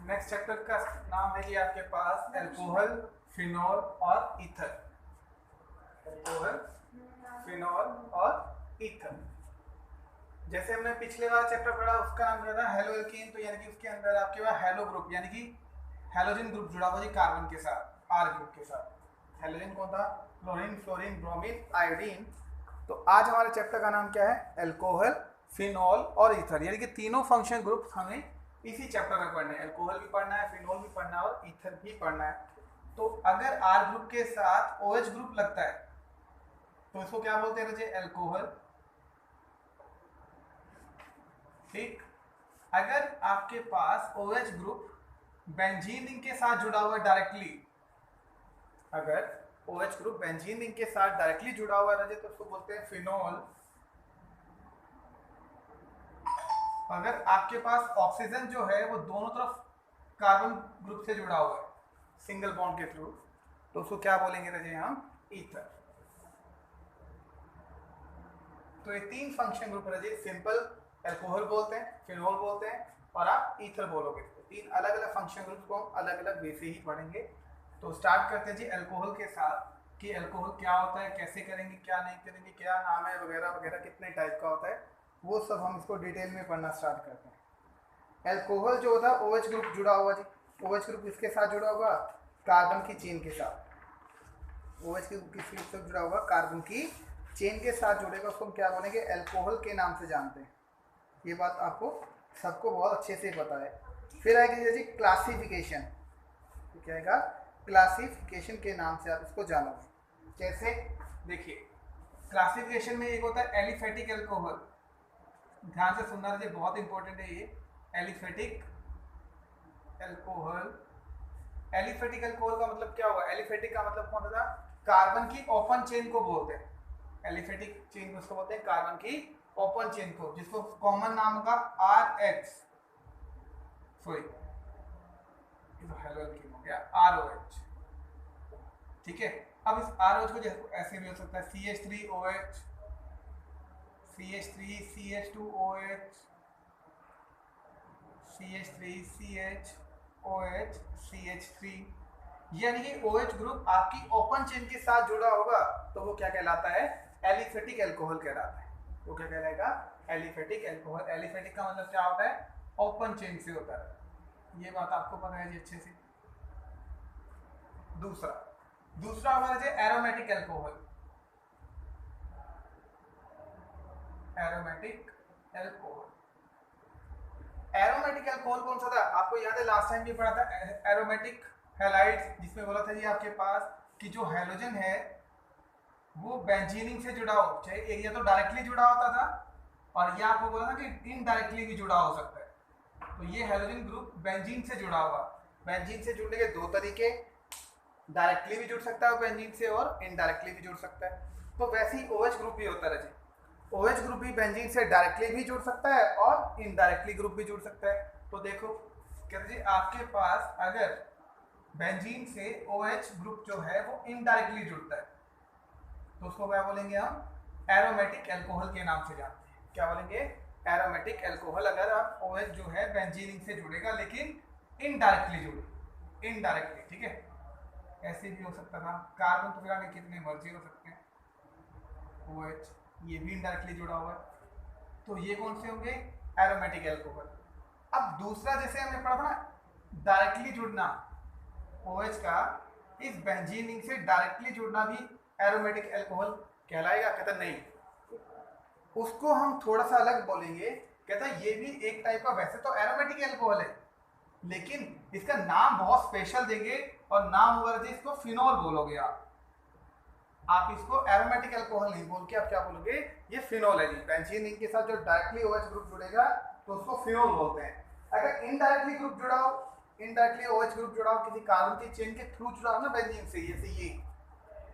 Next chapter का नाम है जी आपके पास अल्कोहल, फिनॉल और ईथर। अल्कोहल, फिनॉल और ईथर। जैसे हमने पिछले वाला चैप्टर पढ़ा उसका नाम क्या था, हेलोएल्कीन। तो यानी कि उसके अंदर आपके पास हेलो ग्रुप यानी कि हेलोजन ग्रुप जुड़ा हुआ जी कार्बन के साथ, आर ग्रुप के साथ। हेलोजन कौन था? Chlorine, fluorine, bromine, iodine. तो आज हमारे चैप्टर का नाम क्या है? अल्कोहल, फिनॉल और ईथर। यानी कि तीनों फंक्शन ग्रुप हमें इसी चैप्टर में पढ़ना है। अल्कोहल भी पढ़ना है, फिनॉल भी पढ़ना है और ईथर भी पढ़ना है। तो अगर आर ग्रुप के साथ OH ग्रुप लगता है तो इसको क्या बोलते हैं बच्चे? अल्कोहल। ठीक। अगर आपके पास OH ग्रुप बेंजीन रिंग के साथ जुड़ा हुआ है डायरेक्टली, अगर OH ग्रुप बेंजीन रिंग के साथ डायरेक्टली जुड़ा हुआ है तो उसको बोलते हैं फिनॉल। अगर आपके पास ऑक्सीजन जो है वो दोनों तरफ कार्बन ग्रुप से जुड़ा हुआ है सिंगल बॉन्ड के थ्रू, तो उसको क्या बोलेंगे रजे हम? ईथर। तो ये तीन फंक्शन ग्रुप रजे, सिंपल अल्कोहल बोलते हैं, फिनॉल बोलते हैं और आप ईथर बोलोगे। तो तीन अलग अलग फंक्शन ग्रुप को हम अलग अलग वे से ही पढ़ेंगे। तो स्टार्ट करते हैं जी अल्कोहल के साथ कि अल्कोहल क्या होता है, कैसे करेंगे, क्या नहीं करेंगे, क्या नाम है वगैरह वगैरह, कितने टाइप का होता है, वो सब हम इसको डिटेल में पढ़ना स्टार्ट करते हैं। अल्कोहल जो होता है OH ग्रुप जुड़ा हुआ जी, OH ग्रुप किसके साथ जुड़ा हुआ? कार्बन की चेन के साथ। OH ग्रुप किसके साथ जुड़ा हुआ? कार्बन की चेन के साथ जुड़ेगा, उसको हम क्या बोलेंगे? अल्कोहल के नाम से जानते हैं। ये बात आपको सबको बहुत अच्छे से पता है। फिर आएगी जी क्लासिफिकेशन। तो क्या आएगा? क्लासिफिकेशन के नाम से आप इसको जानोगे। कैसे? देखिए, क्लासिफिकेशन में एक होता है एलिफेटिक अल्कोहल। ध्यान से सुनना रहिए, बहुत इंपॉर्टेंट है ये। Aliphatic alcohol. एलिफेटिक अल्कोहल का मतलब क्या हुआ? एलिफेटिक का मतलब कौन था? कार्बन की ओपन चेन को बोलते हैं। एलिफेटिक चेन को उसको बोलते हैं कार्बन की ओपन चेन को, जिसको कॉमन नाम का RH, सॉरी ये तो हेलोएल्कीन हो गया, ROH। ठीक है। अब इस ROH को ऐसे भी हो सकता है CH3OH, CH3 CH2OH, CH3CHOH, CH3। यानी कि OH ग्रुप आपकी ओपन चेन के साथ जुड़ा होगा तो वो क्या कहलाता है? एलिफेटिक अल्कोहल कहलाता है। वो क्या कहलाएगा? Aliphatic alcohol. एलिफेटिक का मतलब क्या होता है? ओपन चेन से होता है। ये बात आपको पता है जी अच्छे से। दूसरा दूसरा हमारा जो aromatic alcohol. Aromatic alcohol. Aromatic alcohol कौन सा था? आपको याद है लास्ट टाइम भी पढ़ा था एरोमेटिक हैलाइड्स, जिसमें बोला था जी आपके पास कि जो हैलोजन है वो बेंजीनिंग से जुड़ा हो, चाहे एक या तो डायरेक्टली जुड़ा होता था और ये आपको बोला था कि इनडायरेक्टली भी जुड़ा हो सकता है। तो ये हैलोजन ग्रुप बेंजीन से जुड़ा हुआ। बेंजीन से जुड़ने के दो तरीके, डायरेक्टली भी जुड़ सकता है बेंजीन से और इनडायरेक्टली भी जुड़ सकता है। तो वैसे ही OH ग्रुप भी होता है। OH ग्रुप भी बेंजीन से डायरेक्टली भी जुड़ सकता है और इनडायरेक्टली ग्रुप भी जुड़ सकता है। तो देखो कहते जी आपके पास अगर बेंजीन से OH ग्रुप जो है वो इनडायरेक्टली जुड़ता है तो उसको क्या बोलेंगे हम? एरोमेटिक अल्कोहल के नाम से जानते हैं। क्या बोलेंगे? Aromatic alcohol. अगर आप OH जो है बेंजीन रिंग से जुड़ेगा लेकिन इनडायरेक्टली जुड़े, इनडायरेक्टली। ठीक है, ऐसे भी हो सकता था। कार्बन तो फिर कितने मर्जी हो सकते हैं। OH ये भी इनडायरेक्टली जुड़ा हुआ है। तो ये कौन से होंगे? Aromatic alcohol. अब दूसरा जैसे हमने पढ़ा था ना डायरेक्टली जुड़ना OH का, इस बेंजीन रिंग से डायरेक्टली जुड़ना भी एरोमेटिक अल्कोहल कहलाएगा? कहता नहीं, उसको हम थोड़ा सा अलग बोलेंगे। कहता ये भी एक टाइप का, वैसे तो एरोमेटिक अल्कोहल है लेकिन इसका नाम बहुत स्पेशल देंगे और नाम होगा इसको फिनॉल बोलोगे आप इसको एरोमेटिक अल्कोहल नहीं बोल के आप क्या बोलोगे? ये फिनॉल है जी। बेंजीन रिंग के साथ जो डायरेक्टली OH ग्रुप जुड़ेगा तो उसको फिनॉल बोलते हैं। अगर इनडायरेक्टली ग्रुप जुड़ा हो, इनडायरेक्टली OH ग्रुप जुड़ा हो किसी कार्बन की चेन के थ्रू जुड़ा हो ना बेंजीन से, जैसे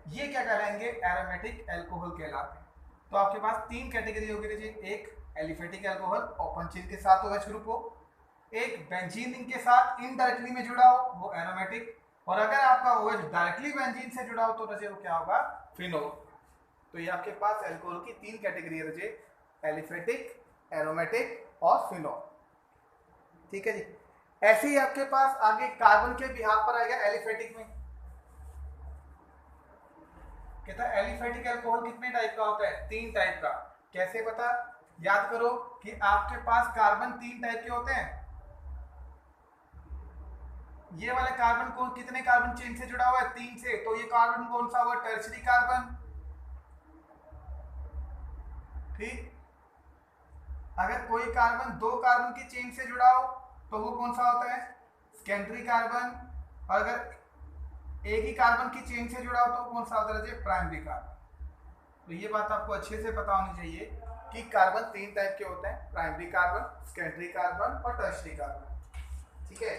ये क्या कहलाएंगे? एरोमेटिक अल्कोहल कहलाते हैं। तो आपके पास तीन कैटेगरी होगी जी। एक एलिफेटिक अल्कोहल, ओपन चेन के साथ OH ग्रुप हो। एक बेंजीन रिंग के साथ इनडायरेक्टली में जुड़ा हो, वो एरोमेटिक। और अगर आपका OH डायरेक्टली बेंजीन से जुड़ा हो तो रजे वो क्या होगा? फिनॉल। तो ये आपके पास अल्कोहल की तीन कैटेगरी है रजे, एलिफेटिक, एरोमेटिक और फिनॉल। ठीक है जी। ऐसे ही आपके पास आगे कार्बन के बिहाफ पर आएगा एलिफेटिक में। कहता है एलिफेटिक अल्कोहल कितने टाइप का होता है? 3 टाइप का। कैसे पता? याद करो कि आपके पास कार्बन 3 टाइप के होते हैं। ये वाला कार्बन कौन, कितने कार्बन चेन से जुड़ा हुआ है? 3 से। तो ये कार्बन कौन सा हुआ? Tertiary carbon. ठीक। अगर कोई कार्बन 2 कार्बन की चेन से जुड़ा हो तो वो कौन सा होता है? Secondary carbon. और अगर एक ही कार्बन की चेन से जुड़ा हो तो कौन सा होता है? Primary carbon. तो ये बात आपको अच्छे से पता होनी चाहिए कि कार्बन 3 टाइप के होते हैं, प्राइमरी कार्बन, सेकेंडरी कार्बन और टर्शरी कार्बन। ठीक है।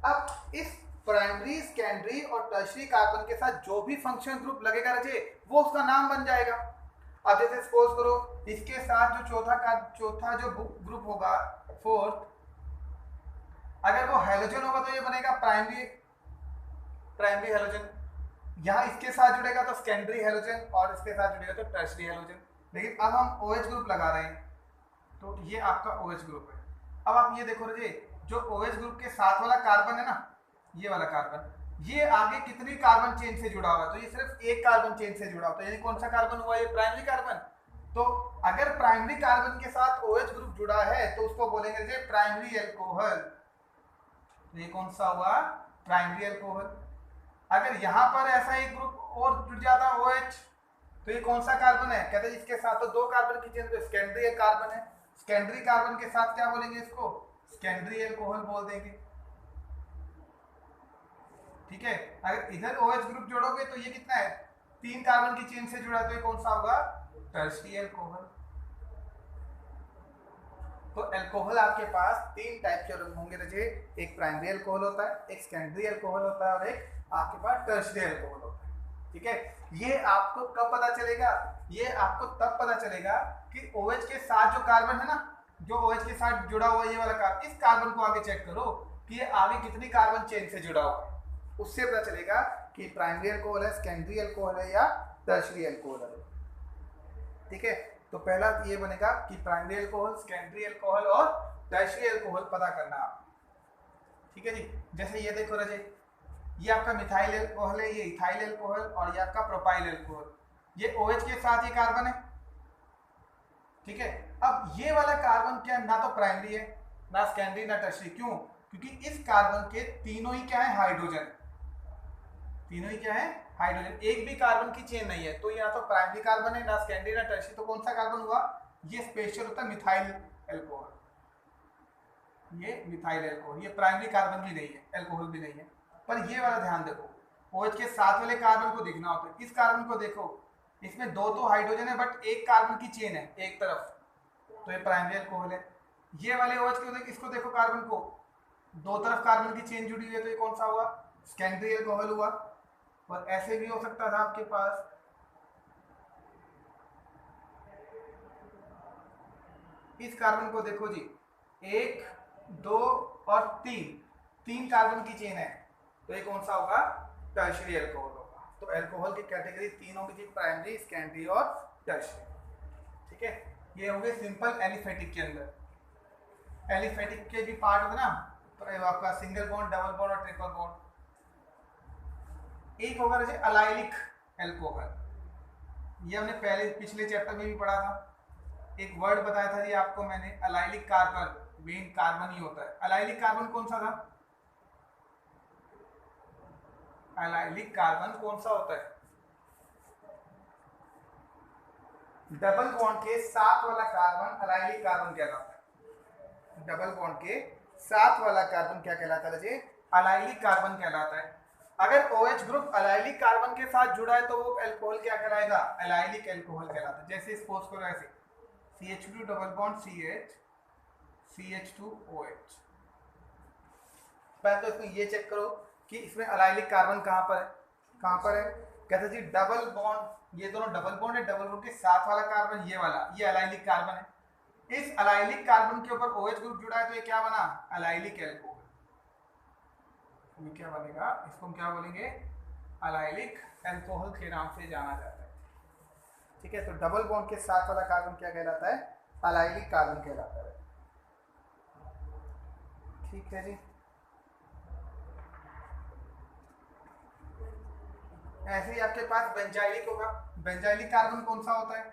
अब इस प्राइमरी, सेकेंडरी और टर्शरी कार्बन के साथ जो भी फंक्शनल ग्रुप लगेगा रजे, वो उसका नाम बन जाएगा। अब जैसे सपोज करो इसके साथ जो चौथा जो ग्रुप होगा, फोर्थ, अगर वो हेलोजन होगा तो ये बनेगा प्राइमरी हेलोजन। यहाँ इसके साथ जुड़ेगा तो सेकेंडरी हेलोजन, और इसके साथ जुड़ेगा तो टर्शरी हेलोजन। लेकिन अब हम OH ग्रुप लगा रहे हैं तो ये आपका OH ग्रुप है। अब आप ये देखो रजे, जो OH ग्रुप के साथ वाला कार्बन है ना, ये वाला कार्बन, ये आगे कितनी कार्बन चेन से जुड़ा हुआ है? तो ये सिर्फ एक कार्बन चेन से जुड़ा हुआ है, यानी कौन सा कार्बन हुआ? ये प्राइमरी कार्बन। तो अगर प्राइमरी कार्बन के साथ OH ग्रुप जुड़ा है तो उसको बोलेंगे रजे प्राइमरी अल्कोहल। तो ये कौन सा हुआ? Primary alcohol. अगर यहाँ पर ऐसा एक ग्रुप और जुड़ जाता OH तो ये कौन सा कार्बन है? कहते हैं इसके साथ तो 2 कार्बन की चेन, तो सेकेंडरी कार्बन है। सेकेंडरी कार्बन के साथ क्या बोलेंगे? इसको सेकेंडरी अल्कोहल बोल देंगे। ठीक है। अगर इधर OH ग्रुप जोड़ोगे तो ये कितना है? 3 कार्बन की चेन से जुड़ा, तो ये कौन सा होगा? Tertiary alcohol. तो अल्कोहल आपके पास 3 टाइप के होंगे रजे, एक प्राइमरी अल्कोहल होता है, एक सेकेंडरी अल्कोहल होता है, और एक आपके पास टर्शरी अल्कोहल होता है। ठीक है। ये आपको कब पता चलेगा? ये आपको तब पता चलेगा कि OH के साथ जो कार्बन है ना, जो OH के साथ जुड़ा हुआ ये वाला कार्बन, इस कार्बन को आगे चेक करो कि ये आगे कितनी कार्बन चेन से जुड़ा हुआ है। उससे पता चलेगा कि प्राइमरी अल्कोहल है, सेकेंडरी अल्कोहल है, या टर्शरी अल्कोहल है। ठीक है। तो पहला ये बनेगा कि प्राइमरी अल्कोहल, सेकेंडरी अल्कोहल और टर्शरी अल्कोहल पता करना आप। ठीक है जी। जैसे ये देखो रजे, ये आपका मिथाइल अल्कोहल है, ये इथाइल अल्कोहल, और ये आपका प्रोपाइल अल्कोहल। ये OH के साथ ये कार्बन है। ठीक है। अब ये वाला कार्बन क्या, ना तो प्राइमरी है, ना सेकेंडरी, ना टर्शरी। क्यों? क्योंकि इस कार्बन के तीनों ही क्या है? हाइड्रोजन। तीनों ही क्या है? हाइड्रोजन। एक भी कार्बन की चेन नहीं है, तो यहाँ तो प्राइमरी कार्बन है, ना सेकेंडरी ना टर्शरी। तो कौन सा कार्बन हुआ? ये स्पेशल होता है मिथाइल अल्कोहल। ये मिथाइल अल्कोहल, ये प्राइमरी कार्बन भी नहीं है, अल्कोहल भी नहीं है। पर ये वाला ध्यान देखो, OH के साथ वाले कार्बन को देखना होता है। इस कार्बन को देखो, इसमें 2 तो हाइड्रोजन है बट एक कार्बन की चेन है एक तरफ, तो ये प्राइमरी अल्कोहल है। ये वाले OH को इसको देखो, कार्बन को 2 तरफ कार्बन की चेन जुड़ी हुई है, तो ये कौन सा हुआ? सेकेंडरी अल्कोहल हुआ। और ऐसे भी हो सकता था आपके पास, इस कार्बन को देखो जी, 1 2 और 3 कार्बन की चेन है, तो ये कौन सा होगा? टर्शरी अल्कोहल होगा। तो अल्कोहल की कैटेगरी 3 होगी जी, प्राइमरी, सेकेंडरी और टर्शरी। ठीक है। ये हो गए सिंपल एलिफेटिक के अंदर। एलिफेटिक के भी पार्ट होते ना, तो आपका सिंगल बॉन्ड, डबल बॉन्ड और ट्रिपल बॉन्ड। एक होगा जैसे अलाइलिक अल्कोहल, ये हमने पहले पिछले चैप्टर में भी पढ़ा था। एक वर्ड बताया था जी आपको मैंने, अलाइलिक कार्बन, मेन कार्बन ही होता है। अलाइलिक कार्बन कौन सा था? अलाइलिक कार्बन कौन सा होता है? डबल बॉन्ड के साथ वाला कार्बन अलाइलिक कार्बन कहलाता है। डबल बॉन्ड के साथ वाला कार्बन क्या कहलाता है जी? अलाइलिक कार्बन कहलाता है। अगर OH ग्रुप अलाइलिक कार्बन के साथ जुड़ा है तो वो अल्कोहल क्या कहलाएगा? अलाइलिक अल्कोहल कहलाता है। जैसे सपोज करो ऐसे CH2 double bond CH, CH2OH। पहले तो इसमें ये चेक करो कि इसमें अलाइलिक कार्बन कहाँ पर है? कहाँ पर है? कहते जी डबल बॉन्ड, ये दोनों डबल बॉन्ड है, डबल बॉन्ड के साथ वाला कार्बन ये वाला, ये अलाइलिक कार्बन है। इस अलाइलिक कार्बन के ऊपर OH ग्रुप जुड़ा है तो ये क्या बना? Allylic alcohol. ये क्या बनेगा? इसको हम क्या बोलेंगे? अलाइलिक अल्कोहल के नाम से जाना जाता है। ठीक है। तो डबल बॉन्ड के साथ वाला कार्बन क्या कहलाता है? अलाइलिक कार्बन कहलाता है। ठीक है जी। ऐसे ही आपके पास बेंजाइलिक होगा। बेंजाइलिक कार्बन कौन सा होता है?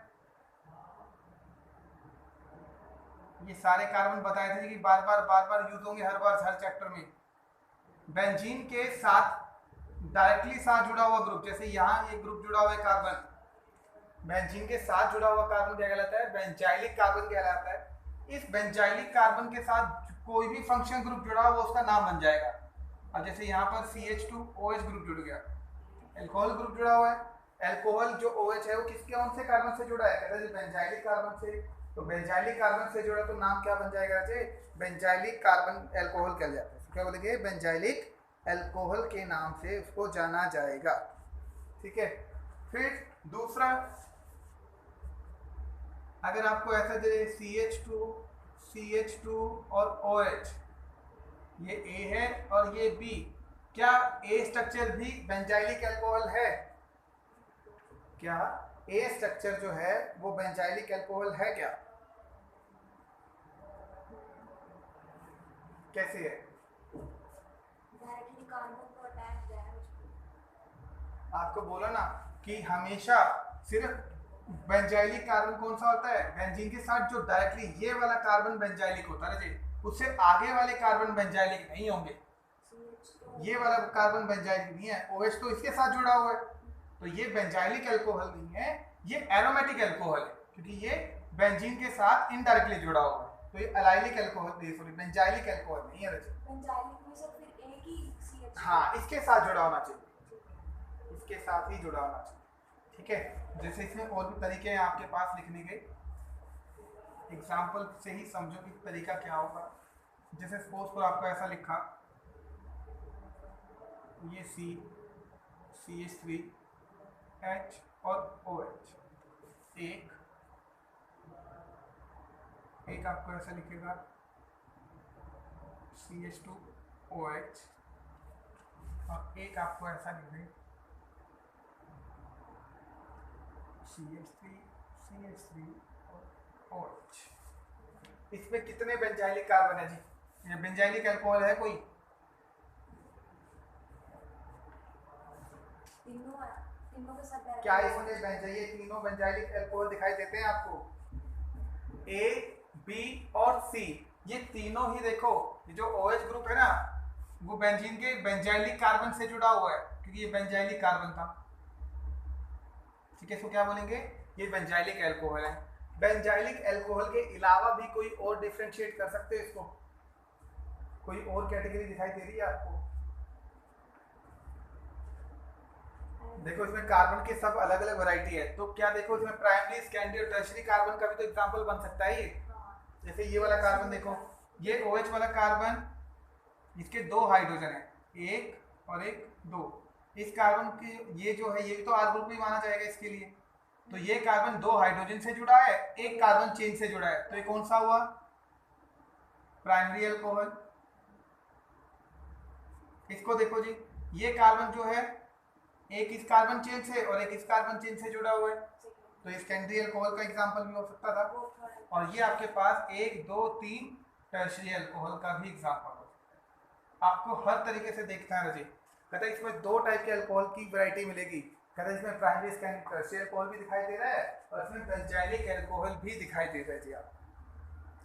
ये सारे कार्बन बताए थे कि बार बार यूज होंगे हर चैप्टर में। बेंजीन के साथ डायरेक्टली साथ जुड़ा हुआ ग्रुप, जैसे यहाँ एक ग्रुप जुड़ा हुआ है कार्बन, बेंजीन के साथ जुड़ा हुआ कार्बन क्या कहलाता है? बेंजाइलिक कार्बन कहलाता है। इस बेंजाइलिक कार्बन के साथ कोई भी फंक्शन ग्रुप जुड़ा हुआ उसका नाम बन जाएगा। अब जैसे यहाँ पर CH2OH ग्रुप जुड़ गया, एल्कोहल ग्रुप जुड़ा हुआ है। एल्कोहल जो OH है वो किसके कौन से कार्बन से जुड़ा है? कहते हैं बेंजाइलिक कार्बन से। तो बेंजाइलिक कार्बन से जुड़ा तो नाम क्या बन जाएगा? बेंजाइलिक कार्बन एल्कोहल कह जाता है। क्या बोलेंगे? बेंजाइलिक एल्कोहल के नाम से उसको जाना जाएगा। ठीक है। फिर दूसरा, अगर आपको ऐसा दे CH2 और OH, ये A है और ये B, क्या A स्ट्रक्चर भी बेंजाइलिक एल्कोहल है? क्या A स्ट्रक्चर जो है वो बेंजाइलिक एल्कोहल है क्या? कैसे है? आपको बोला ना कि हमेशा सिर्फ बेंजाइलिक कार्बन कौन सा होता है? बेंजीन के साथ जो डायरेक्टली ये वाला कार्बन बेंजाइलिक होता है जी, उससे आगे वाले कार्बन बेंजाइलिक नहीं होंगे। ये वाला कार्बन बेंजाइलिक नहीं है, OH तो इसके साथ जुड़ा हुआ है, तो ये बेंजाइलिक एल्कोहल नहीं है, ये एरोमेटिक एल्कोहल है, क्योंकि ये बेंजीन के साथ इनडायरेक्टली जुड़ा हुआ है। तो ये allylic alcohol, sorry benzylic alcohol नहीं है रजी। बेंजाइलिक में सिर्फ फिर एक ही CH। हाँ, इसके साथ जुड़ा होना चाहिए, इसके साथ ही जुड़ा होना चाहिए। ठीक है। जैसे इसमें और भी तरीके हैं आपके पास लिखने के, एग्जाम्पल से ही समझो कि तरीका क्या होगा। जैसे सपोज पर आपको ऐसा लिखा, ये CH3H और OH, एक आपको ऐसा लिखेगा CH2OH, और एक आपको ऐसा लिखेगा CH3 और OH। इसमें कितने बेंजाइलिक कार्बन है जी? ये बेंजाइलिक अल्कोहल है कोई? तीनों के साथ क्या इसमें ये तीनों बेंजाइलिक अल्कोहल दिखाई देते हैं आपको? A, B और C, ये तीनों ही देखो, ये जो OH ग्रुप है ना वो बेंजीन के बेंजाइलिक कार्बन से जुड़ा हुआ है, क्योंकि ये बेंजाइलिक कार्बन था। ठीक है, इसको क्या बोलेंगे? ये बेंजाइलिक अल्कोहल है। बेंजाइलिक अल्कोहल के अलावा भी कोई और डिफरेंशिएट कर सकते हैं इसको? कोई और कैटेगरी दिखाई दे रही है आपको? देखो इसमें कार्बन के सब अलग अलग वैरायटी है, तो क्या देखो इसमें प्राइमरी, सेकेंडरी और टर्शियरी कार्बन का भी तो एग्जांपल बन सकता है ये। जैसे ये वाला कार्बन देखो, ये OH वाला कार्बन, इसके 2 हाइड्रोजन है, 1 और 1 2। इस कार्बन की ये जो है ये तो R ग्रुप में माना जाएगा इसके लिए। तो ये कार्बन 2 हाइड्रोजन से जुड़ा है, एक कार्बन चेन से जुड़ा है, तो ये कौन सा हुआ? Primary alcohol. इसको देखो जी, ये कार्बन जो है एक इस कार्बन चेन से और एक इस कार्बन चेन से जुड़ा हुआ है, तो ये सेकेंडरी अल्कोहल का एग्जांपल भी हो सकता था। और ये आपके पास 1 2 3 टर्शियरी अल्कोहल का भी एग्जांपल हो सकता है। आपको हर तरीके से देखना है रजी। कहते हैं इसमें 2 टाइप के अल्कोहल की वैरायटी मिलेगी। कहते हैं इसमें प्राइमरी, सेकेंडरी, टर्शियरी अल्कोहल भी दिखाई दे रहा है और इसमें बेंजाइलिक अल्कोहल भी दिखाई दे रहा है जी आप।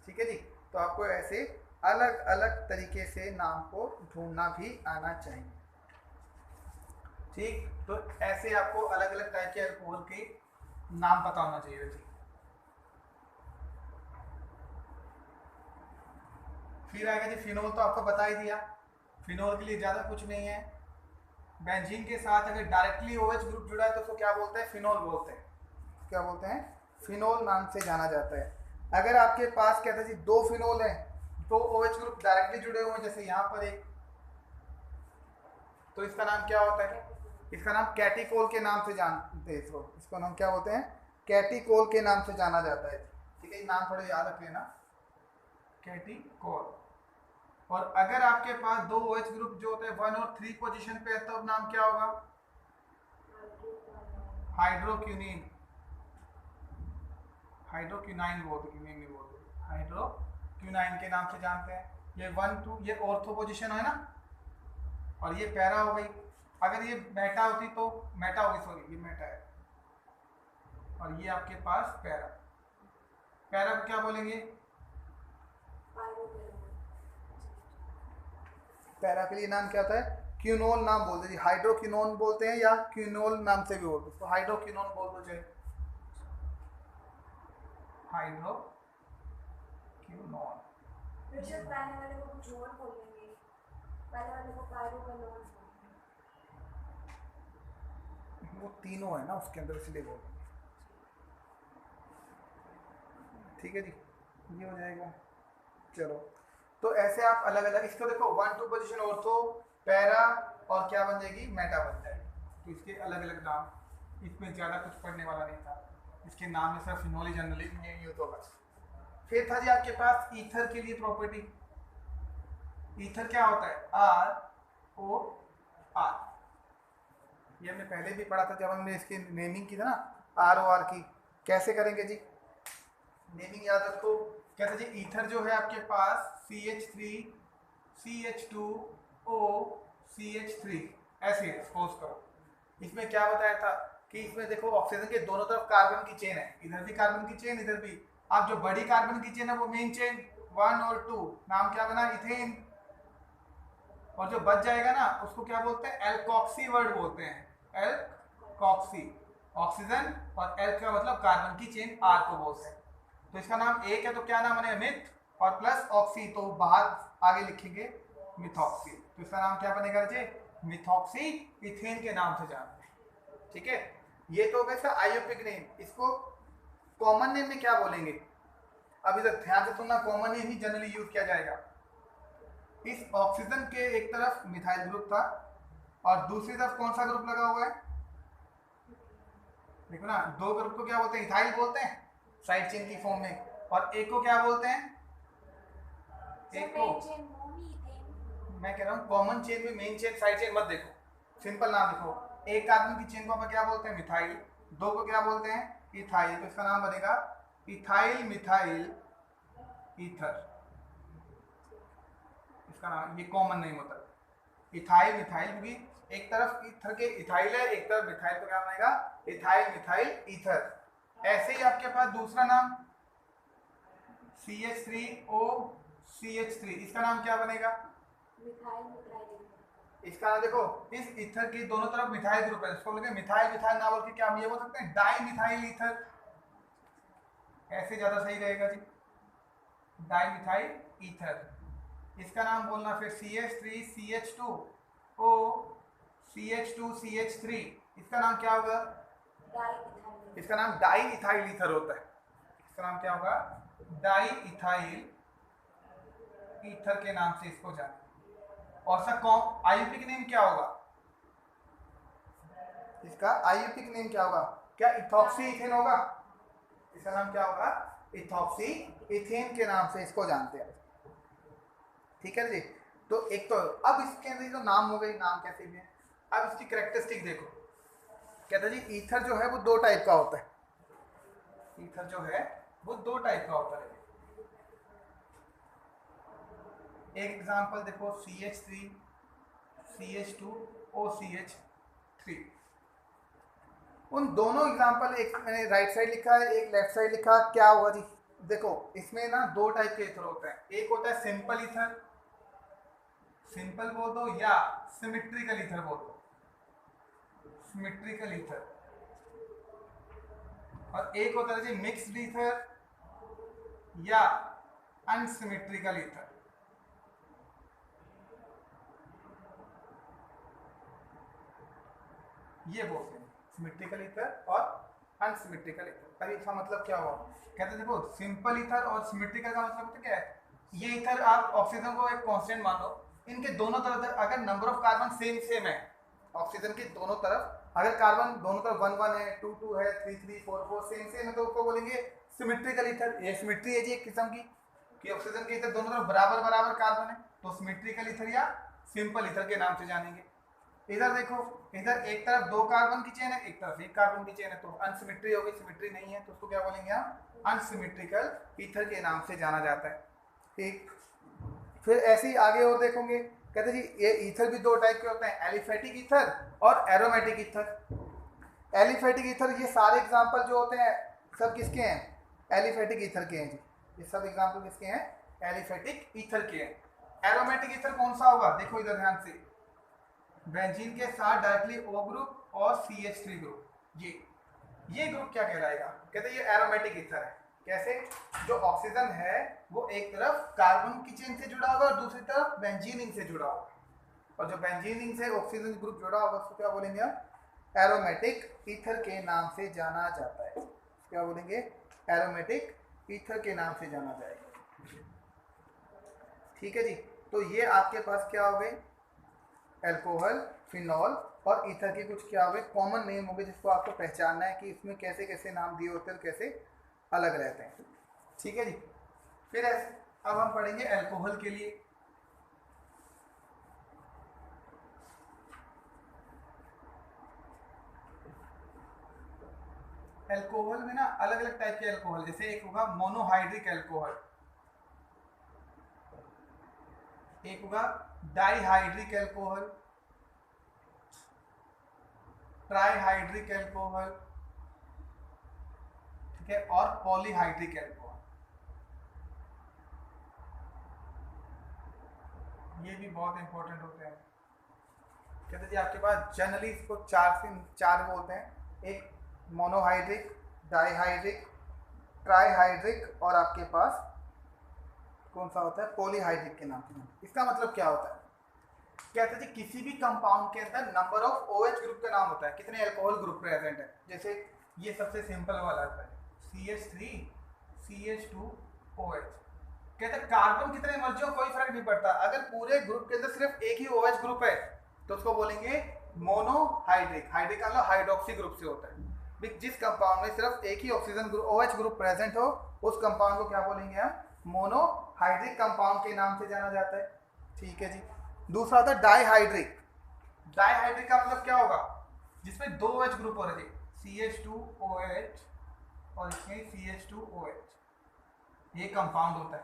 ठीक है जी। तो आपको ऐसे अलग अलग तरीके से नाम को ढूंढना भी आना चाहिए। ठीक, तो ऐसे आपको अलग अलग टाइप के अल्कोहल के नाम पता होना चाहिए जी। फिर आएगा जी फिनोल, तो आपको बता ही दिया। फिनोल के लिए ज़्यादा कुछ नहीं है, बेंजीन के साथ अगर डायरेक्टली OH ग्रुप जुड़ा है तो उसको क्या बोलते हैं? फिनोल बोलते हैं। क्या बोलते हैं? फिनोल नाम से जाना जाता है। अगर आपके पास कहते हैं जी 2 फिनोल है, 2 OH ग्रुप डायरेक्टली जुड़े हुए हैं, जैसे यहाँ पर एक, तो इसका नाम क्या होता है? इसका नाम कैटिकोल के नाम से जानते हैं इसको नाम क्या बोलते हैं? कैटिकोल के नाम से जाना जाता है। ठीक है, नाम थोड़ा याद रख लेना, कैटिकोल। और अगर आपके पास 2 OH ग्रुप जो होते हैं 1 और 3 पोजीशन पे है, तो अब नाम क्या होगा? हाइड्रोक्यूनिन, हाइड्रोक्यूनाइन बोलते, क्यूनिन नहीं बोलते, हाइड्रोक्यूनाइन के नाम से जानते हैं। ये 1 2 ये ऑर्थो पोजीशन है ना, और ये पैरा हो गई। अगर ये मेटा होती तो मेटा होगी, सॉरी ये मेटा है, और ये आपके पास पैरा। पैरा को क्या बोलेंगे? पैरा के लिए नाम क्या होता है? क्यूनोल नाम बोलते हैं, हाइड्रोक्विनोन बोलते हैं या क्यूनोल नाम से भी बोलते हैं, तो हाइड्रोक्विनोन बोल दो चाहे हाइड्रोक्विनोन। बेशक पहले वाले को कुछ और बोलेंगे, पहले वाले को पायरोक्विनोन। वो तीनों है ना उसके अंदर, इसलिए बोल, ठीक है जी, ये हो जाएगा। चलो, तो ऐसे आप अलग अलग इसको देखो, 1-2 पोजीशन ऑर्थो, पैरा और क्या बन जाएगी? मेटा बन जाएगी। तो इसके अलग अलग नाम, इसमें ज़्यादा कुछ पढ़ने वाला नहीं था, इसके नाम में सिर्फ नॉलेज जनरली नहीं होता बस। फिर था जी आपके पास ईथर के लिए प्रॉपर्टी। ईथर क्या होता है? ROR। ये हमने पहले भी पढ़ा था जब हमने इसकी नेमिंग की था ना, ROR की। कैसे करेंगे जी नेमिंग? याद रखो, कहते जी ईथर जो है आपके पास CH3 CH2O CH3 ऐसे सपोज करो। इसमें क्या बताया था कि इसमें देखो ऑक्सीजन के दोनों तरफ कार्बन की चेन है, इधर भी कार्बन की चेन, इधर भी। अब जो बड़ी कार्बन की चेन है वो मेन चेन 1 और 2, नाम क्या बना? इथेन। और जो बच जाएगा ना उसको क्या बोलते हैं? एल्कोक्सी वर्ड बोलते हैं, एल्कोक्सी। ऑक्सीजन और एल का मतलब कार्बन की चेन R को बोलते हैं। तो इसका नाम एक है तो क्या नाम बनेगा? मिथ, और प्लस ऑक्सी तो बाहर आगे लिखेंगे मिथॉक्सी। तो इसका नाम क्या बनेगा जी? मिथॉक्सी इथेन के नाम से जानते हैं, ठीक है। ये तो वैसा आयोपिक नेम। इसको कॉमन नेम में क्या बोलेंगे? अब इधर ध्यान से सुनना, कॉमन नेम ही जनरली यूज किया जाएगा। इस ऑक्सीजन के एक तरफ मिथाइल ग्रुप था और दूसरी तरफ कौन सा ग्रुप लगा हुआ है? देखो ना, दो ग्रुप को क्या बोलते हैं? इथाइल बोलते हैं साइड चेन की फॉर्म में, और एक को क्या बोलते हैं? एक को मैं कह रहा हूँ कॉमन चेन में मेन चेन साइड चेन मत देखो, सिंपल नाम लिखो। एक कार्बन की चेन को अपन क्या बोलते हैं? मिथाइल। दो को क्या बोलते हैं? इथाइल। तो इसका नाम बनेगा इथाइल मिथाइल ईथर। इसका नाम, ये कॉमन नेम होता है इथाइल मिथाइल, क्योंकि एक तरफ ईथर के इथाइल है, एक तरफ मिथाइल, को क्या बनेगा? Ethyl methyl ether. ऐसे ही आपके पास दूसरा नाम CH3O CH3, इसका नाम क्या बनेगा? इसका नाम देखो, इस ईथर की दोनों तरफ मिथाइल ग्रुप है, इसको बोलेंगे मिथाइल मिथाइल ना बोल के क्या हम ये बोल सकते हैं? Di methyl ether. ऐसे ज्यादा सही रहेगा जी, डाई मिथाइल ईथर। इसका नाम बोलना फिर CH3 CH2O CH2 CH3, इसका नाम क्या होगा? इसका नाम डाई इथाइल ईथर होता है। इसका नाम क्या होगा? डाई इथाइल ईथर के नाम से इसको जाने। और सर आयुपिक नेम क्या होगा? इसका आयुपिक नेम क्या होगा? क्या इथॉक्सी इथेन होगा? इसका नाम क्या होगा? इथॉक्सी इथेन के नाम से इसको जानते हैं, ठीक है जी। तो एक तो अब इसके अंदर जो नाम हो गए, नाम कैसे भी है। अब इसकी कैरेक्टरिस्टिक देखो, कहते हैं जी ईथर जो है वो दो टाइप का होता है। ईथर जो है वो दो टाइप का होता है। एक एग्जांपल देखो, CH3 CH2O CH3। उन दोनों एग्जांपल, एक मैंने राइट साइड लिखा है, एक लेफ्ट साइड लिखा। क्या हुआ जी? देखो इसमें ना दो टाइप के ईथर होते हैं, एक होता है सिंपल ईथर, सिंपल बोल दो, या सिमेट्रिकल ईथर बोल दो, सिमेट्रिकल ईथर। और एक होता है जी मिक्स्ड ईथर या अनसिमेट्रिकल ईथर। ये बोलते हैं सिमेट्रिकल ईथर और अनसिमेट्रिकल ईथर। अभी इसका मतलब क्या हुआ? कहते हैं देखो सिंपल ईथर और सिमेट्रिकल का मतलब क्या है? ये ईथर आप ऑक्सीजन को एक कांस्टेंट मान लो, इनके दोनों तरफ अगर number of carbon same same है, ऑक्सीजन के दोनों तरफ अगर कार्बन दोनों तरफ 1-1 है, 2-2 है, 3-3, 4-4 सेम सेम है, तो उसको बोलेंगे सिमेट्रिकल ईथर। ये सिमेट्री है जी एक किस्म की, कि ऑक्सीजन के ईथर दोनों तरफ बराबर बराबर कार्बन है, तो सिमेट्रिकल ईथर या सिंपल ईथर के नाम से जानेंगे। इधर देखो, इधर एक तरफ दो कार्बन की चेन है, एक तरफ एक कार्बन की चेन है, तो अनसिमेट्री होगी, सिमेट्री नहीं है, तो उसको क्या बोलेंगे हम? अनसिमेट्रिकल ईथर के नाम से जाना जाता है, ठीक। फिर ऐसे ही आगे और देखोगे, कहते जी ये ईथर भी दो टाइप के होते हैं, एलिफेटिक ईथर और एरोमेटिक ईथर। एलिफेटिक ईथर ये सारे एग्जांपल जो होते हैं सब किसके हैं? एलिफेटिक ईथर के हैं जी, ये सब एग्जांपल किसके हैं? एलिफेटिक ईथर के हैं। एरोमेटिक ईथर कौन सा होगा? देखो इधर ध्यान से, बेंजीन के साथ डायरेक्टली O ग्रुप और CH3 ग्रुप, ये ग्रुप क्या कहलाएगा? कहते हैं ये एरोमेटिक ईथर है। कैसे? जो ऑक्सीजन है वो एक तरफ कार्बन की चेन से जुड़ा होगा और दूसरी तरफ बेंजीन से जुड़ा होगा, और जो बेंजीन से ऑक्सीजन ग्रुप जुड़ा होगा उसको क्या बोलेंगे हम? एरोमेटिक ईथर के नाम से जाना जाता है। क्या बोलेंगे? एरोमेटिक ईथर के नाम से जाना जाएगा। ठीक है जी, तो ये आपके पास क्या हो गए? अल्कोहल, फिनॉल और ईथर के कुछ क्या हो गए? कॉमन नेम हो गए जिसको आपको पहचानना है कि इसमें कैसे कैसे नाम दिए होते हैं और कैसे अलग रहते हैं। ठीक है जी, फिर अब हम पढ़ेंगे अल्कोहल के लिए। अल्कोहल में ना अलग अलग टाइप के अल्कोहल, जैसे एक होगा मोनोहाइड्रिक अल्कोहल, एक होगा डाइहाइड्रिक अल्कोहल, ट्राइहाइड्रिक अल्कोहल, ठीक है, और पॉलीहाइड्रिक अल्कोहल। ये भी बहुत इंपॉर्टेंट होते हैं। कहते जी आपके पास जनरली इसको चार बोलते हैं, एक मोनोहाइड्रिक, डाइहाइड्रिक, ट्राइहाइड्रिक और आपके पास कौन सा होता है? पॉलीहाइड्रिक के नाम से। इसका मतलब क्या होता है? कहते हैं किसी भी कंपाउंड के अंदर नंबर ऑफ OH ग्रुप का नाम होता है, कितने अल्कोहल ग्रुप प्रेजेंट है। जैसे ये सबसे सिंपल वाला होता है CH3 CH2OH। कहते हैं कार्बन कितने मर्जी हो कोई फर्क नहीं पड़ता, अगर पूरे ग्रुप के अंदर सिर्फ एक ही OH ग्रुप है तो उसको बोलेंगे मोनोहाइड्रिक। हाइड्रिक का मतलब हाइड्रोक्सी ग्रुप से होता है। जिस कंपाउंड में सिर्फ एक ही oxygen group OH group present हो उस कंपाउंड को क्या बोलेंगे हम? मोनोहाइड्रिक कंपाउंड के नाम से जाना जाता है। ठीक है जी। दूसरा होता है डाइहाइड्रिक। डाइहाइड्रिक का मतलब क्या होगा? जिसमें दो OH ग्रुप हो रहे थे, CH2OH और इसमें CH2OH, ये कंपाउंड होता है।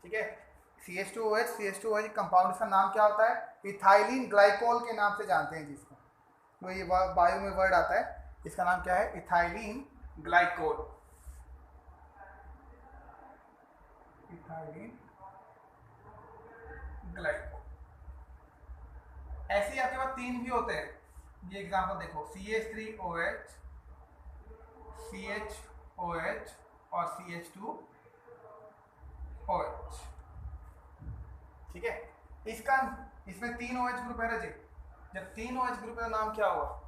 ठीक है, CH2OH कंपाउंड, इसका नाम क्या होता है? इथाइलिन ग्लाइकोल के नाम से जानते हैं जिसको, वो ये बायो में वर्ड आता है, इसका नाम क्या है? Ethylene glycol. Ethylene glycol. ऐसे ही आपके पास तीन भी होते हैं, ये एग्जांपल देखो, CH3OH, CHOH और CH2OH। ठीक है, इसमें तीन OH ग्रुप है ना जी। जब तीन OH ग्रुप का नाम क्या हुआ?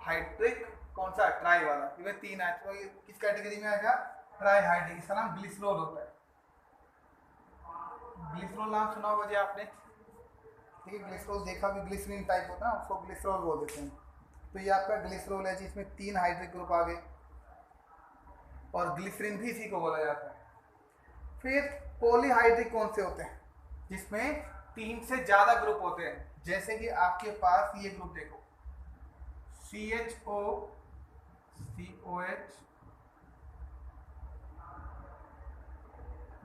हाइड्रिक। कौन सा? ट्राई वाला। इसमें तीन है तो ये किस कैटेगरी में आएगा? ट्राइहाइड्रिक। इसका नाम ग्लिसरॉल होता है। ग्लिसरॉल नाम सुना होगा जी आपने। ठीक है, ग्लिसरॉल देखा भी, ग्लिसरीन टाइप होता है, उसको ग्लिसरॉल बोल देते हैं। तो ये आपका ग्लिसरॉल है जी, इसमें तीन हाइड्रिक ग्रुप आ गए और ग्लिसरीन भी इसी को बोला जाता है। फिर पॉलीहाइड्रिक कौन से होते हैं? जिसमें तीन से ज्यादा ग्रुप होते हैं, जैसे कि आपके पास ये ग्रुप देखो, CHO COH,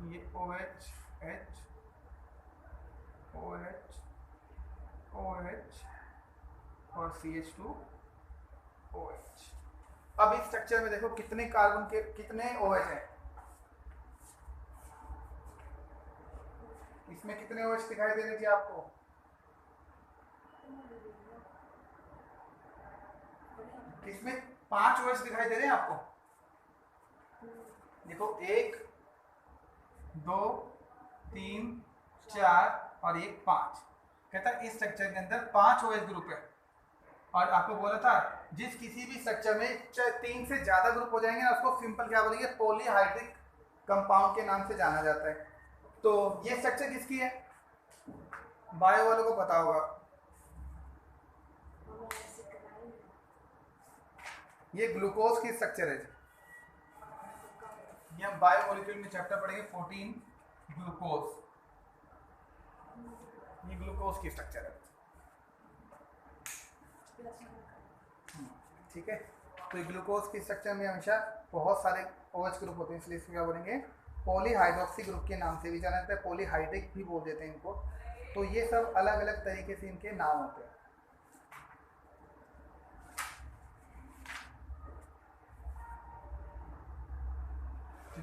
ये OH H OH OH और CH2OH। अब इस स्ट्रक्चर में देखो कितने कार्बन के कितने OH हैं? इसमें कितने OH दिखाई दे रहे थे आपको? इसमें 5 OH दिखाई दे रहे हैं आपको। देखो 1 2 3 4 और 1 5। कहता है इस स्ट्रक्चर के अंदर 5 OH ग्रुप है, और आपको बोला था जिस किसी भी स्ट्रक्चर में चाहे 3 से ज्यादा ग्रुप हो जाएंगे ना उसको सिंपल क्या बोलेंगे? पॉलीहाइड्रिक कंपाउंड के नाम से जाना जाता है। तो ये स्ट्रक्चर किसकी है? बायो वालों को पता होगा। ये ग्लूकोज की स्ट्रक्चर है। ये हम बायो मॉलिक्यूल में चैप्टर पढ़ेंगे 14 ग्लूकोज। ये ग्लूकोज की स्ट्रक्चर है। ठीक है, तो ग्लूकोज की स्ट्रक्चर में हमेशा बहुत सारे OH ग्रुप होते हैं, इसलिए इसको क्या बोलेंगे? पॉलीहाइड्रोक्सी ग्रुप के नाम से भी जाना जाता है, पॉलीहाइड्रिक भी बोल देते हैं इनको। तो ये सब अलग अलग तरीके से इनके नाम होते हैं।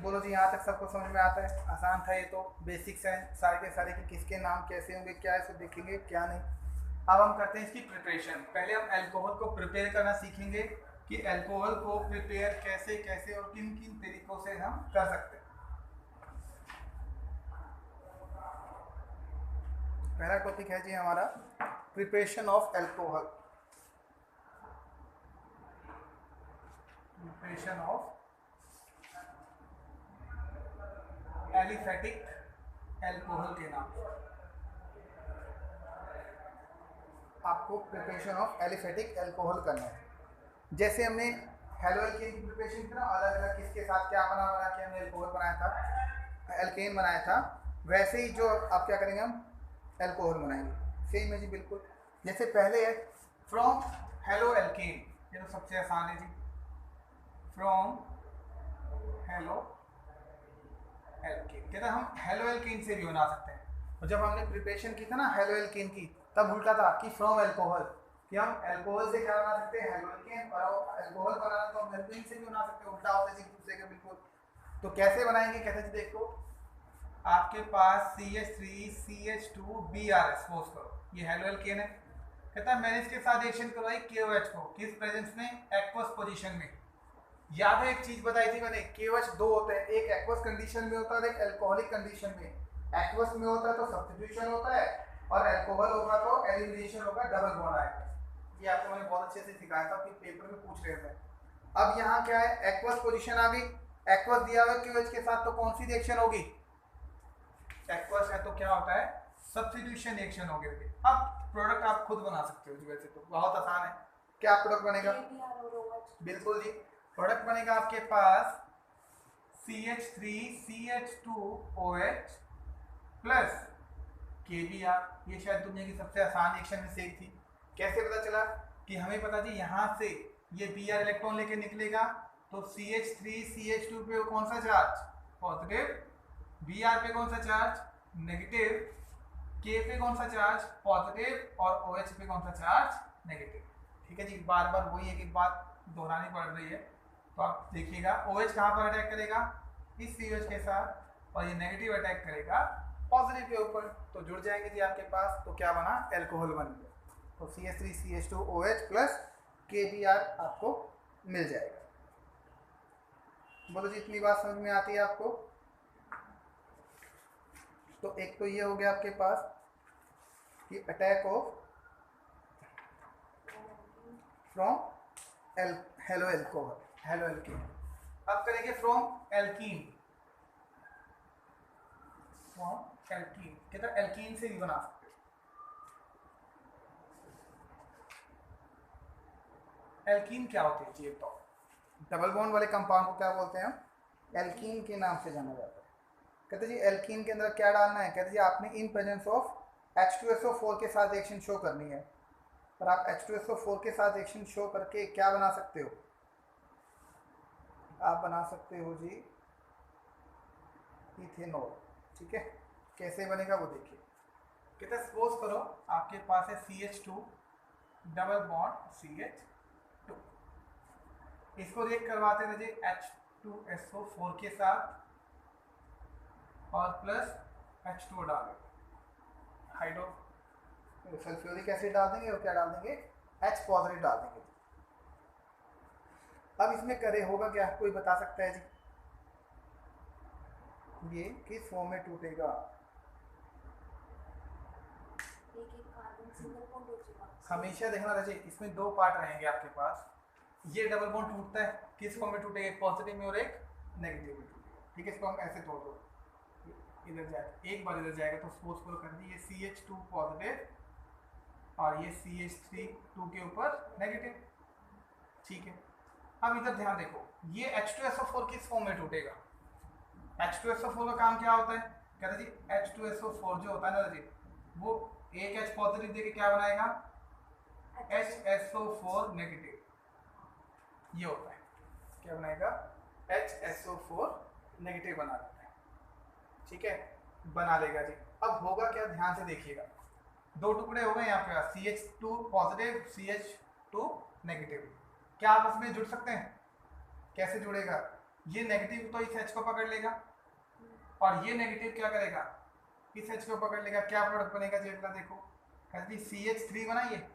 बोलो जी, यहाँ तक सबको समझ में आता है? आसान था ये तो, बेसिक्स हैं सारे के सारे कि किसके नाम कैसे होंगे, क्या है सब देखेंगे क्या नहीं। अब हम करते हैं इसकी प्रिपरेशन। पहले हम अल्कोहल को प्रिपेयर करना सीखेंगे कि अल्कोहल को प्रिपेयर कैसे कैसे और किन किन तरीकों से हम कर सकते हैं। पहला टॉपिक है जी हमारा preparation of alcohol. Preparation of aliphatic alcohol के नाम से आपको प्रिपरेशन ऑफ एलिफेटिक अल्कोहल करना है। जैसे हमने हेलो एल्केन की प्रिपरेशन की ना, अलग अलग किसके साथ क्या बना के हमने अल्कोहल बनाया था, एल्केन बनाया था, वैसे ही जो आप क्या करेंगे, हम अल्कोहल बनाएंगे सेम है जी बिल्कुल। जैसे पहले है फ्रॉम हेलो एल्केन, ये तो सबसे आसान है जी, फ्रॉम हेलो एल्केन। कहते हैं हम हेलो एल्केन से भी बना सकते हैं। और जब हमने प्रिपरेशन की था ना हेलो एल्केन की, तब उल्टा था कि फ्रॉम अल्कोहल, कि हम अल्कोहल से क्या बना सकते हैं, हेलो एल्केन, और अल्कोहल बनाना तो हम एल्केन से भी बना सकते हैं, उल्टा होता है जी दूसरे का बिल्कुल। तो कैसे बनाएंगे, कहते हैं जी देखो, आपके पास CH3CH2Br सपोज करो, ये हेलो एल्केन है। कहता है मैंने इसके साथ रिएक्शन करवाई KOH को, किस प्रेजेंस में, एक्वस पोजीशन में। याद है एक चीज बताई थी मैंने, KOH दो होते हैं, एक एक्वस कंडीशन में होता है और एक अल्कोहलिक कंडीशन में। एक्वस में होता है तो सब्स्टिट्यूशन होता है, और अल्कोहल होगा तो एलिमिनेशन होगा, डबल बॉन्ड आएगा। ये आपको मैंने बहुत अच्छे से सिखाया था कि पेपर में पूछ रहे थे। अब यहाँ क्या है, एक्वस पोजीशन आ गई, एक्वस दिया हुआ KOH के साथ, तो कौन सी रिएक्शन होगी, एक्वस है तो क्या होता है, सब्स्टिट्यूशन रिएक्शन हो गई। अब प्रोडक्ट आप खुद बना सकते हो जी, वैसे तो बहुत आसान है। क्या प्रोडक्ट बनेगा, बिल्कुल जी, प्रोडक्ट बनेगा आपके पास CH3CH2OH प्लस KBr। ये शायद दुनिया की सबसे आसान रिएक्शन में से एक थी। कैसे पता चला, कि हमें पता जी यहाँ से ये Br इलेक्ट्रॉन लेके निकलेगा, तो CH3CH2 पे कौन सा चार्ज, पॉजिटिव, Br पे कौन सा चार्ज, नेगेटिव, K पे कौन सा चार्ज, पॉजिटिव, और OH पे कौन सा चार्ज, नेगेटिव। ठीक है जी, बार बार वही एक एक बात दोहरानी पड़ रही है, तो आप देखिएगा OH कहाँ पर अटैक करेगा, इस CH के साथ, और ये नेगेटिव अटैक करेगा पॉजिटिव के ऊपर, तो जुड़ जाएंगे जी आपके पास। तो क्या बना, अल्कोहल बन गया। तो CH3CH2OH प्लस KBr आपको मिल जाएगा। बोलो जी, इतनी बात समझ में आती है आपको? तो एक तो ये हो गया आपके पास कि attack of from hello alcohol, hello alkene. अब करेंगे फ्रॉम एल्कीन, फ्रॉम एल्कीन, कहता है एल्कीन से भी बना सकते हो। एल्कीन क्या होती है जी, तो डबल बॉन्ड वाले कंपाउंड को क्या बोलते हैं हम, एल्कीन के नाम से जाना जाता है। कहते जी एल्कीन के अंदर क्या डालना है, कहते जी आपने इन प्रेजेंस ऑफ H2SO4 के साथ रिएक्शन शो करनी है। और आप H2SO4 के साथ रिएक्शन शो करके क्या बना सकते हो, आप बना सकते हो जी इथेनॉल। ठीक है, कैसे बनेगा वो देखिए। कहते हैं सपोज करो आपके पास है CH2 डबल बॉन्ड CH2, इसको रिएक्ट करवाते रहिए H2SO4 के साथ और प्लस H2 डालेंगे, हाइड्रो सल्फ्यूरिक एसिड डाल देंगे, और क्या डाल देंगे, H पॉजिटिव डाल देंगे। अब इसमें करे होगा क्या, कोई बता सकता है जी, ये किस फॉर्म में टूटेगा, हमेशा देखना रहे, इसमें दो पार्ट रहेंगे आपके पास। ये डबल बॉन्ड टूटता है, किस फॉर्म में टूटेगा, एक पॉजिटिव में और एक नेगेटिव में टूटेगा। ठीक है, इसको हम ऐसे तोड़ दो, इधर जाए, एक बार इधर जाएगा तो सपोज करो कर दी ये CH2 पॉजिटिव और ये CH3 के ऊपर नेगेटिव। ठीक है, अब इधर ध्यान देखो, ये H2SO4 किस फॉर्म में टूटेगा, H2SO4 का काम क्या होता है, कहते जी H2SO4 जो होता है ना जी, वो एक H पॉजिटिव देके क्या बनाएगा, HSO4 नेगेटिव, ये होता है, क्या बनाएगा, HSO4 नेगेटिव बना देता है। ठीक है, बना लेगा जी। अब होगा क्या, ध्यान से देखिएगा, दो टुकड़े हो गए यहाँ पे, CH2 पॉजिटिव, CH2 नेगेटिव। क्या आपस में जुड़ सकते हैं? कैसे जुड़ेगा? ये नेगेटिव तो इस H को पकड़ लेगा और ये नेगेटिव क्या करेगा? इस H को पकड़ लेगा। क्या प्रोडक्ट बनेगा जी अगला देखो, कहते CH3 बना, ये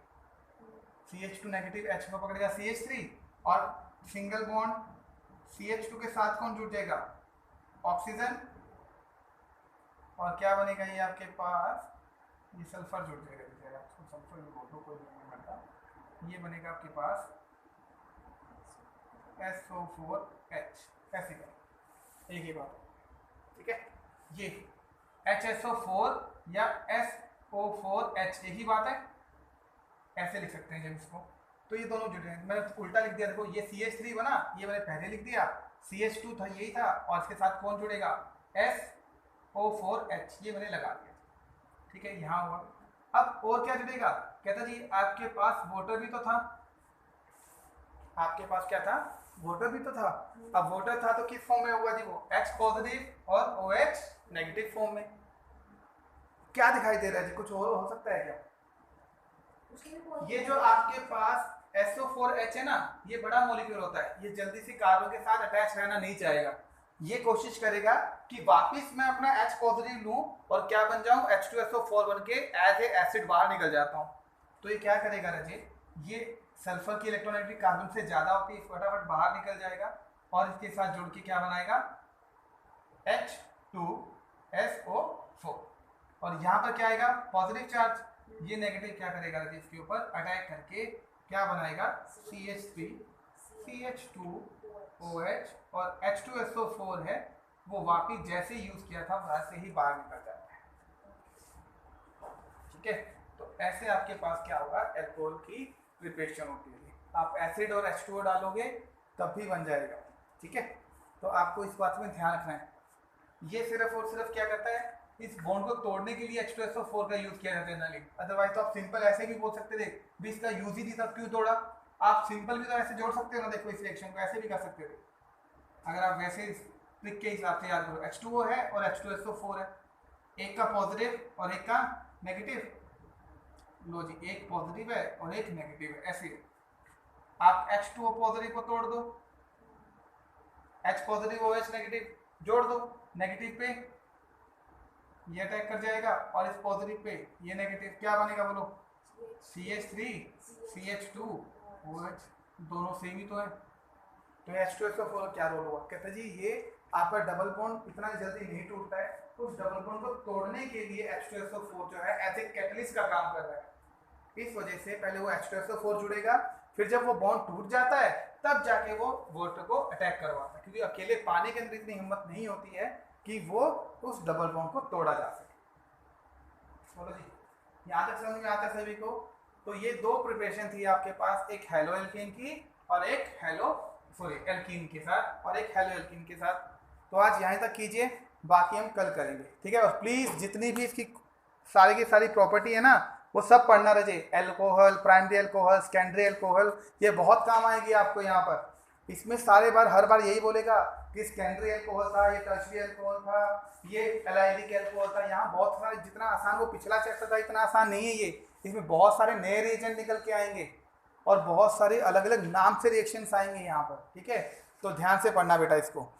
CH2 नेगेटिव H को पकड़ेगा CH3 और सिंगल बॉन्ड CH2 के साथ कौन जुड़ जाएगा? ऑक्सीजन। और क्या बनेगा ये आपके पास? ये सल्फर जुड़ जाएगा, सल्फर भी बोल दो, कोई नहीं बनता। ये बनेगा आपके पास SO4H, ऐसे का एक ही बात, ठीक है। ये HSO4 या SO4H एक ही बात है, ऐसे लिख सकते हैं जब इसको। तो ये दोनों जुड़े हैं, मैंने उल्टा लिख दिया देखो, ये CH3 बना, ये मैंने पहले लिख दिया, CH2 था यही था, और इसके साथ कौन जुड़ेगा? SO4H, ये मैंने लगा दिया, ठीक है। यहाँ हुआ। अब और क्या जुड़ेगा? कहता जी आपके पास वाटर भी तो था, आपके पास क्या था? वाटर भी तो था। अब वाटर था तो किस फॉर्म में होगा जी? वो H पॉजिटिव और OH नेगेटिव फॉर्म में। क्या दिखाई दे रहा है जी? कुछ और हो सकता है क्या? ये जो आपके पास SO4H है ना, ये बड़ा मॉलिक्यूल होता है, ये जल्दी से कार्बन के साथ अटैच रहना नहीं चाहेगा। ये कोशिश करेगा कि वापस मैं अपना H पॉजिटिव लूं और क्या बन जाऊं? H2SO4 बन के एज ए एसिड बाहर निकल जाता हूं। तो ये क्या करेगा रजे? ये सल्फर की इलेक्ट्रोनेगेटिविटी कार्बन से ज्यादा होती है, फटाफट बाहर निकल जाएगा और इसके साथ जुड़ के क्या बनाएगा? H2SO4। और यहाँ पर क्या आएगा? Positive charge. ये नेगेटिव क्या करेगा रजे? इसके ऊपर अटैक करके क्या बनाएगा? CH3 CH2OH और H2SO4 है, वो वापिस जैसे यूज किया था वैसे ही बाहर निकल जाता है, ठीक है। तो ऐसे आपके पास क्या होगा? एल्कोहल की प्रिपरेशन होती है। आप एसिड और H2O डालोगे तब भी बन जाएगा, ठीक है। तो आपको इस बात में ध्यान रखना है। ये सिर्फ और सिर्फ क्या करता है? इस बॉन्ड को तोड़ने के लिए H2SO4 का यूज किया जाता है जनरली। अदरवाइज तो आप सिंपल ऐसे भी बोल सकते थे भी इसका यूज ही नहीं था, क्यों तोड़ा? आप सिंपल भी तो ऐसे जोड़ सकते हो ना, देखो इस रिएक्शन को ऐसे भी कर सकते थे अगर आप वैसे ट्रिक के हिसाब से याद करो। H2O है और H2SO4 है, एक का पॉजिटिव और एक का नेगेटिव। लो जी, एक पॉजिटिव है और एक नेगेटिव है, ऐसे आप H2O पॉजिटिव को तोड़ दो, H पॉजिटिव OH नेगेटिव जोड़ दो, नेगेटिव पे ये अटैक कर जाएगा और इस पॉजिटिव पे ये नेगेटिव, क्या बनेगा बोलो? CH3 CH2OH, दोनों सेम ही तो है। तो H2SO4 क्या रोल होगा? कहते जी ये आपका डबल बॉन्ड इतना जल्दी नहीं टूटता है, तो उस डबल बॉन्ड को तोड़ने के लिए H2SO4 जो है एज ए कैटलिस्ट का काम कर रहा है। इस वजह से पहले वो H2SO4 जुड़ेगा, फिर जब वो बॉन्ड टूट जाता है तब जाके वो वाटर को अटैक करवाता है, क्योंकि अकेले पानी के अंदर इतनी हिम्मत नहीं होती है कि वो उस डबल बॉन्ड को तोड़ा जा सके। बोलो जी, यहाँ तक समझ में आता है सभी को? तो ये दो प्रिपरेशन थी आपके पास, एक हेलो एल्कीन की और एक एल्कीन के साथ, और एक हेलो एल्कीन के साथ। तो आज यहाँ तक कीजिए, बाकी हम कल करेंगे, ठीक है। और प्लीज जितनी भी इसकी सारी की सारी प्रॉपर्टी है ना, वो सब पढ़ना रहे। Alcohol, primary alcohol, secondary alcohol, ये बहुत काम आएगी आपको यहाँ पर। इसमें सारे बार हर बार यही बोलेगा कि सेकेंडरी एल्कोहल था, ये टर्शियरी एल्कोहल था, ये एलाइलिक एल्कोहल था। यहाँ बहुत सारे, जितना आसान वो पिछला चैप्टर था इतना आसान नहीं है ये। इसमें बहुत सारे नए रिएजेंट निकल के आएंगे और बहुत सारे अलग अलग नाम से रिएक्शंस आएंगे यहाँ पर, ठीक है। तो ध्यान से पढ़ना बेटा इसको।